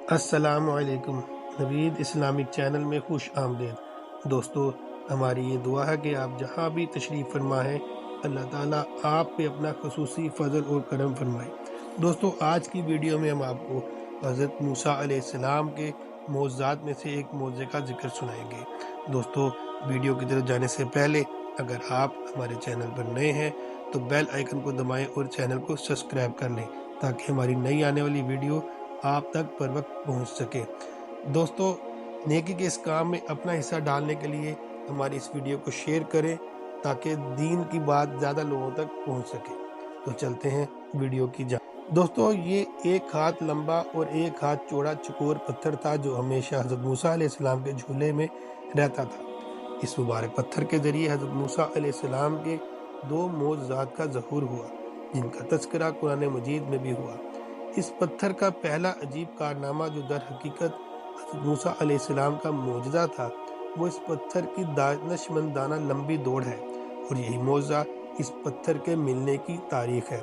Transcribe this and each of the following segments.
السلام علیکم۔ نوید Islamic channel میں خوش آمدید۔ دوستو، ہماری یہ دعا ہے کہ آپ جہاں بھی تشریف فرما ہے، اللہ تعالیٰ آپ پہ اپنا خصوصی فضل اور کرم فرمائے۔ دوستو، آج کی ویڈیو میں ہم آپ کو حضرت موسیٰ علیہ السلام کے معجزات میں سے ایک معجزے کا ذکر سنائیں گے۔ دوستو، ویڈیو کی طرف جانے سے پہلے اگر آپ ہمارے چینل پر نئے ہیں تو بیل آئیکن کو دبائیں اور چینل کو سبسکرائب کر لیں تاکہ ہماری نئی آنے والی ویڈیو آپ تک پر وقت پہنچ سکے۔ دوستو، نیکی کے اس کام میں اپنا حصہ ڈالنے کے لیے ہماری اس ویڈیو کو شیئر کریں تاکہ دین کی بات زیادہ لوگوں تک پہنچ سکے۔ تو چلتے ہیں ویڈیو کی جانب۔ دوستو، یہ ایک ہاتھ لمبا اور ایک ہاتھ چوڑا چکور پتھر تھا جو ہمیشہ حضرت موسیٰ علیہ السلام کے جھولے میں رہتا تھا۔ اس مبارک پتھر کے ذریعے حضرت موسیٰ علیہ السلام کے دو معجزات کا ظہور ہوا جن کا تذکرہ قرآن مجید میں بھی ہوا۔ اس پتھر کا پہلا عجیب کارنامہ جو در حقیقت حضرت موسیٰ علیہ السلام کا معجزہ تھا، وہ اس پتھر کی دانشمندانہ لمبی دوڑ ہے، اور یہی معجزہ اس پتھر کے ملنے کی تاریخ ہے۔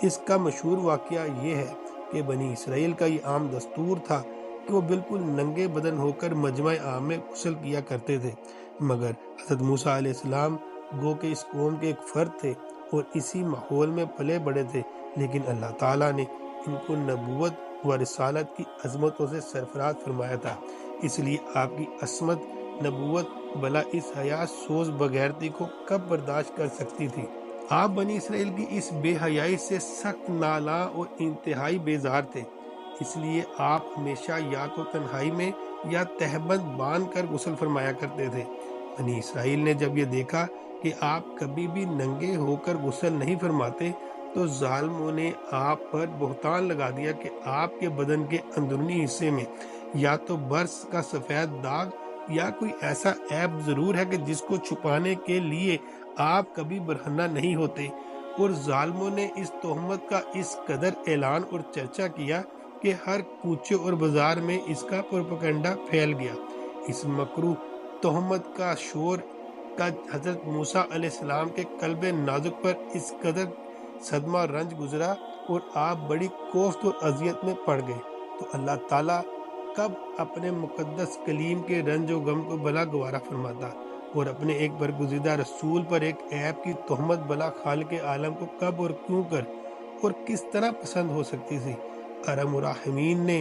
اس کا مشہور واقعہ یہ ہے کہ بنی اسرائیل کا یہ عام دستور تھا کہ وہ بالکل ننگے بدن ہو کر مجمع عام میں غسل کیا کرتے تھے، مگر حضرت موسیٰ علیہ السلام گو کہ اس قوم کے ایک فرد تھے اور اسی ماحول میں پلے بڑے تھے، لیکن اللہ تعالیٰ نے ان کو نبوت و رسالت کی عظمتوں سے سرفراز فرمایا تھا۔ اس لیے آپ کی عصمت، نبوت بلا اس حیا سوز بغیرتی کو کب برداشت کر سکتی تھی؟ آپ بنی اسرائیل کی اس بے حیائی سے سخت نالاں اور انتہائی بیزار تھے۔ اس لیے آپ ہمیشہ یا تو تنہائی میں یا تہبند باندھ کر غسل فرمایا کرتے تھے۔ بنی اسرائیل نے جب یہ دیکھا کہ آپ کبھی بھی ننگے ہو کر غسل نہیں فرماتے تو ظالموں نے آپ پر بہتان لگا دیا کہ آپ کے بدن کے اندرونی حصے میں یا تو برس کا سفید داغ یا کوئی ایسا عیب ضرور ہے کہ جس کو چھپانے کے لیے آپ کبھی برہنہ نہیں ہوتے، اور ظالموں نے اس تہمت کا اس قدر اعلان اور چرچا کیا کہ ہر کوچے اور بازار میں اس کا پروپیگنڈا پھیل گیا۔ اس مکروہ تہمت کا شور کا حضرت موسیٰ علیہ السلام کے قلب نازک پر اس قدر صدمہ رنج گزرا اور آپ بڑی کوفت اور اذیت میں پڑ گئے، تو اللہ تعالیٰ کب اپنے مقدس کلیم کے رنج و غم کو بلا گوارا فرماتا، اور اپنے ایک برگزیدہ رسول پر ایک عیب کی تہمت بلا خالق عالم کو کب اور کیوں کر اور کس طرح پسند ہو سکتی تھی؟ ارحم الراحمین نے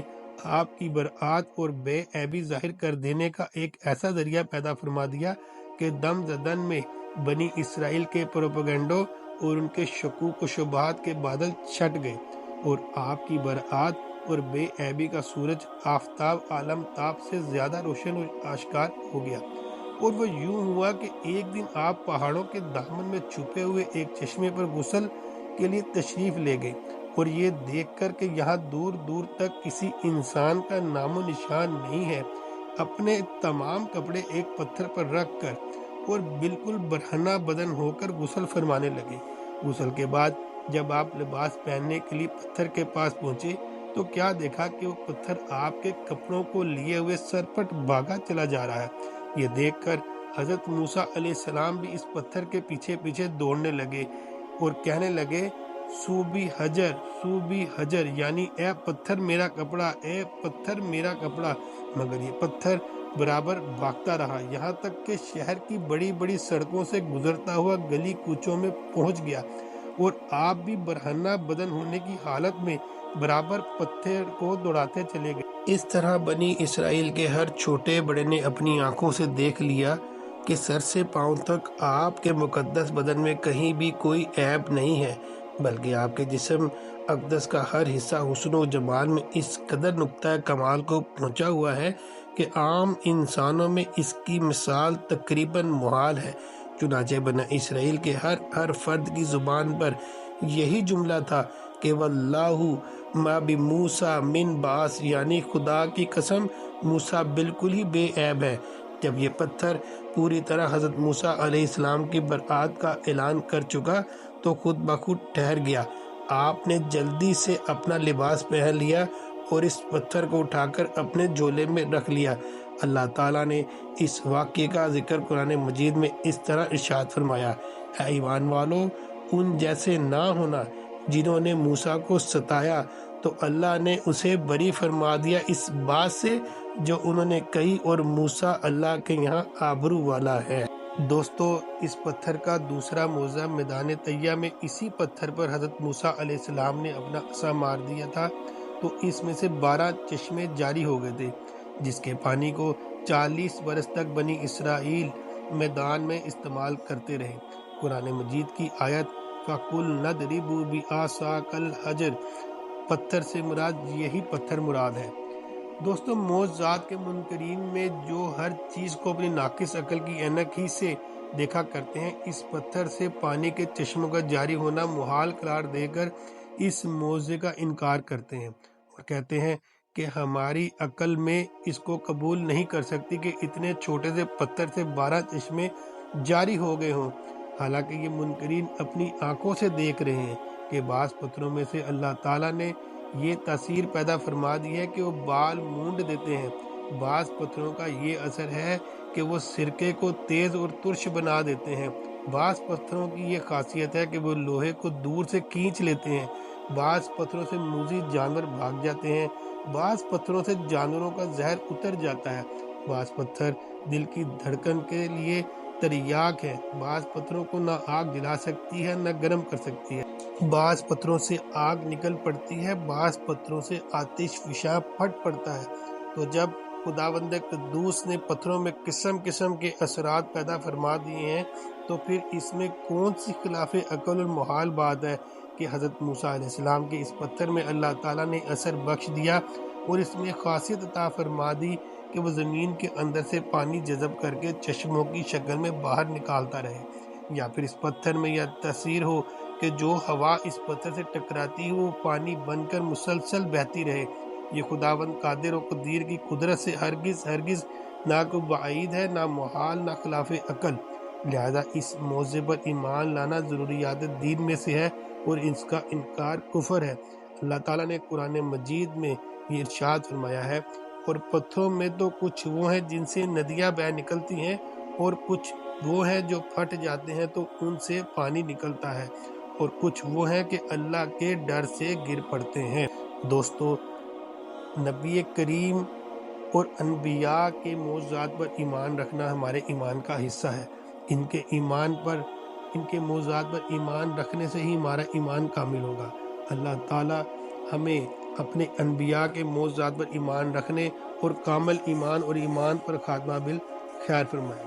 آپ کی برآت اور بے عیبی ظاہر کر دینے کا ایک ایسا ذریعہ پیدا فرما دیا کہ دم زدن میں بنی اسرائیل کے پروپیگنڈوں اور ان کے شکوک و شبہات کے بادل چھٹ گئے، اور آپ کی برآت اور بے عیبی کا سورج آفتاب عالم تاب سے زیادہ روشن اور آشکار ہو گیا۔ اور وہ یوں ہوا کہ ایک دن آپ پہاڑوں کے دامن میں چھپے ہوئے ایک چشمے پر غسل کے لیے تشریف لے گئے، اور یہ دیکھ کر کہ یہاں دور دور تک کسی انسان کا نام و نشان نہیں ہے، اپنے تمام کپڑے ایک پتھر پر رکھ کر اور بالکل برہنہ بدن ہو کر غسل فرمانے لگے۔ غسل کے بعد جب آپ لباس پہننے کے لیے پتھر کے پاس پہنچے تو کیا دیکھا کہ وہ پتھر آپ کے کپڑوں کو لیے ہوئے سرپٹ بھاگا چلا جا رہا ہے۔ یہ دیکھ کر حضرت موسیٰ علیہ السلام بھی اس پتھر کے پیچھے پیچھے دوڑنے لگے اور کہنے لگے، سوبی حجر سوبی حجر، یعنی اے پتھر میرا کپڑا، اے پتھر میرا کپڑا، مگر یہ پتھر برابر بھاگتا رہا، یہاں تک کہ شہر کی بڑی بڑی سڑکوں سے گزرتا ہوا گلی کوچوں میں پہنچ گیا، اور آپ بھی برہنہ بدن ہونے کی حالت میں برابر پتھر کو دوڑاتے چلے گئے۔ اس طرح بنی اسرائیل کے ہر چھوٹے بڑے نے اپنی آنکھوں سے دیکھ لیا کہ سر سے پاؤں تک آپ کے مقدس بدن میں کہیں بھی کوئی عیب نہیں ہے، بلکہ آپ کے جسم اقدس کا ہر حصہ حسن و جمال میں اس قدر نقطۂ کمال کو پہنچا ہوا ہے کہ عام انسانوں میں اس کی مثال تقریباً محال ہے۔ چنانچہ بنی اسرائیل کے ہر فرد کی زبان پر یہی جملہ تھا کہ واللہ ما بموسیٰ من باس، یعنی خدا کی قسم موسیٰ بالکل ہی بے عیب ہے۔ جب یہ پتھر پوری طرح حضرت موسیٰ علیہ السلام کی برآت کا اعلان کر چکا تو خود بخود ٹھہر گیا۔ آپ نے جلدی سے اپنا لباس پہن لیا اور اس پتھر کو اٹھا کر اپنے جھولے میں رکھ لیا۔ اللہ تعالیٰ نے اس واقعے کا ذکر قرآن مجید میں اس طرح ارشاد فرمایا، اے ایمان والو، ان جیسے نہ ہونا جنہوں نے موسیٰ کو ستایا تو اللہ نے اسے بری فرما دیا اس بات سے جو انہوں نے کہی، اور موسیٰ اللہ کے یہاں آبرو والا ہے۔ دوستو، اس پتھر کا دوسرا معجزہ میدان طیہ میں اسی پتھر پر حضرت موسیٰ علیہ السلام نے اپنا عصا مار دیا تھا تو اس میں سے 12 چشمے جاری ہو گئے تھے، جس کے پانی کو 40 برس تک بنی اسرائیل میدان میں استعمال کرتے رہے۔ قرآن مجید کی آیت فَقُلْ نَضْرِبُوا بِعَصَاكَ الْحَجَرَ، پتھر سے مراد یہی پتھر مراد ہے۔ دوستو، معجزات کے منکرین میں جو ہر چیز کو اپنی ناقص عقل کی اینک ہی سے دیکھا کرتے ہیں، اس پتھر سے پانی کے چشموں کا جاری ہونا محال قرار دے کر اس معجزے کا انکار کرتے ہیں اور کہتے ہیں کہ ہماری عقل میں اس کو قبول نہیں کر سکتی کہ اتنے چھوٹے سے پتھر سے 12 چشمے جاری ہو گئے ہوں۔ حالانکہ یہ منکرین اپنی آنکھوں سے دیکھ رہے ہیں کہ بعض پتھروں میں سے اللہ تعالیٰ نے یہ تاثیر پیدا فرما دی ہے کہ وہ بال مونڈ دیتے ہیں۔ بعض پتھروں کا یہ اثر ہے کہ وہ سرکے کو تیز اور ترش بنا دیتے ہیں۔ بعض پتھروں کی یہ خاصیت ہے کہ وہ لوہے کو دور سے کھینچ لیتے ہیں۔ بعض پتھروں سے موذی جانور بھاگ جاتے ہیں۔ بعض پتھروں سے جانوروں کا زہر اتر جاتا ہے۔ بعض پتھر دل کی دھڑکن کے لیے تریاک ہے۔ بعض پتھروں کو نہ آگ جلا سکتی ہے نہ گرم کر سکتی ہے۔ بعض پتھروں سے آگ نکل پڑتی ہے، بعض پتھروں سے آتش فشاں پھٹ پڑتا ہے۔ تو جب خداوند قدوس نے پتھروں میں قسم قسم کے اثرات پیدا فرما دیے ہیں تو پھر اس میں کون سی خلاف عقل اور محال بات ہے کہ حضرت موسیٰ علیہ السلام کے اس پتھر میں اللہ تعالیٰ نے اثر بخش دیا اور اس میں خاصیت عطا فرما دی کہ وہ زمین کے اندر سے پانی جذب کر کے چشموں کی شکل میں باہر نکالتا رہے، یا پھر اس پتھر میں یہ تاثیر ہو کہ جو ہوا اس پتھر سے ٹکراتی ہو وہ پانی بن کر مسلسل بہتی رہے۔ یہ خداوند قادر و قدیر کی قدرت سے ہرگز نہ کوئی بعید ہے، نہ محال، نہ خلاف عقل۔ لہذا اس معجزے پر ایمان لانا ضروریات دین میں سے ہے اور اس کا انکار کفر ہے۔ اللہ تعالیٰ نے قرآن مجید میں یہ ارشاد فرمایا ہے، اور پتھروں میں تو کچھ وہ ہیں جن سے ندیاں بہہ نکلتی ہیں، اور کچھ وہ ہیں جو پھٹ جاتے ہیں تو ان سے پانی نکلتا ہے، اور کچھ وہ ہیں کہ اللہ کے ڈر سے گر پڑتے ہیں۔ دوستو، نبی کریم اور انبیاء کے معجزات پر ایمان رکھنا ہمارے ایمان کا حصہ ہے۔ ان کے معجزات پر ایمان رکھنے سے ہی ہمارا ایمان کامل ہوگا۔ اللہ تعالی ہمیں اپنے انبیاء کے معجزات پر ایمان رکھنے اور کامل ایمان اور ایمان پر خاتمہ بالخیر فرمائے۔